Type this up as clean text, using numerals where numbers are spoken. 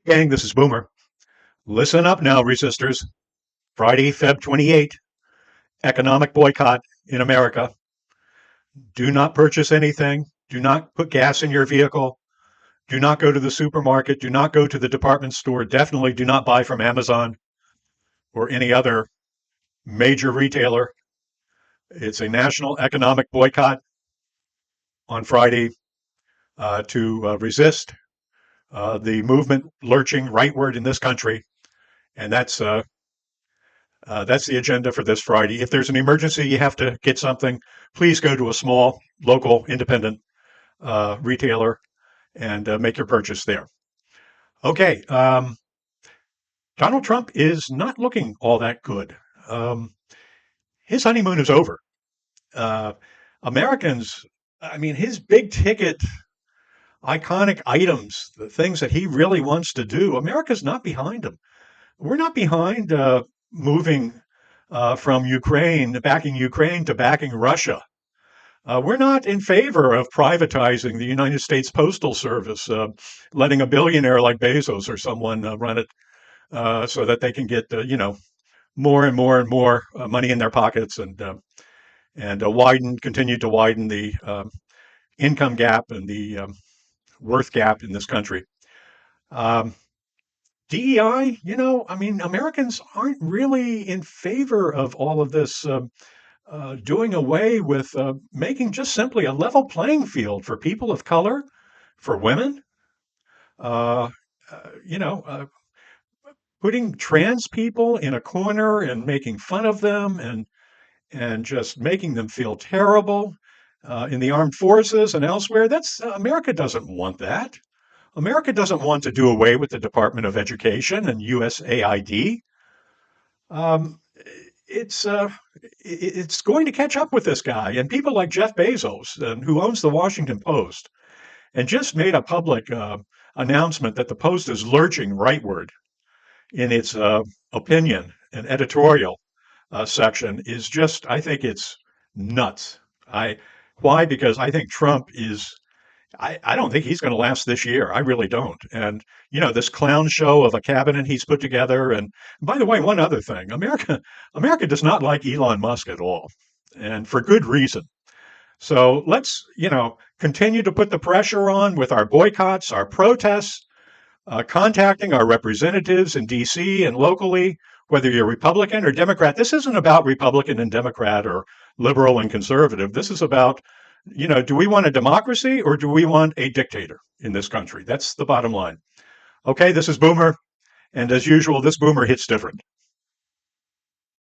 Gang, this is Boomer. Listen up now, resistors. Friday, Feb 28, economic boycott in America. Do not purchase anything. Do not put gas in your vehicle. Do not go to the supermarket. Do not go to the department store. Definitely do not buy from Amazon or any other major retailer. It's a national economic boycott on Friday to resist the movement lurching rightward in this country. And that's the agenda for this Friday. If there's an emergency, you have to get something, please go to a small, local, independent retailer and make your purchase there. Okay, Donald Trump is not looking all that good. His honeymoon is over. Uh, Americans, I mean, his big ticket, iconic items, the things that he really wants to do, America's not behind him. We're not behind moving from backing Ukraine to backing Russia. We're not in favor of privatizing the United States Postal Service, letting a billionaire like Bezos or someone run it so that they can get, more and more and more money in their pockets and continue to widen the income gap and the worth gap in this country. Um, DEI, I mean, Americans aren't really in favor of all of this doing away with making just simply a level playing field for people of color, for women, uh, you know, putting trans people in a corner and making fun of them and just making them feel terrible in the armed forces and elsewhere. That's America doesn't want that. America doesn't want to do away with the Department of Education and USAID. Um, it's going to catch up with this guy and people like Jeff Bezos, who owns the Washington Post, and just made a public announcement that the Post is lurching rightward in its opinion and editorial section is just, I think it's nuts. I Why? Because I think Trump is I don't think he's going to last this year. I really don't. And, this clown show of a cabinet he's put together. And by the way, one other thing, America does not like Elon Musk at all, and for good reason. So let's, continue to put the pressure on with our boycotts, our protests, contacting our representatives in DC and locally, whether you're Republican or Democrat. This isn't about Republican and Democrat or liberal and conservative. This is about, do we want a democracy or do we want a dictator in this country? That's the bottom line. Okay, this is Boomer. And as usual, this Boomer hits different.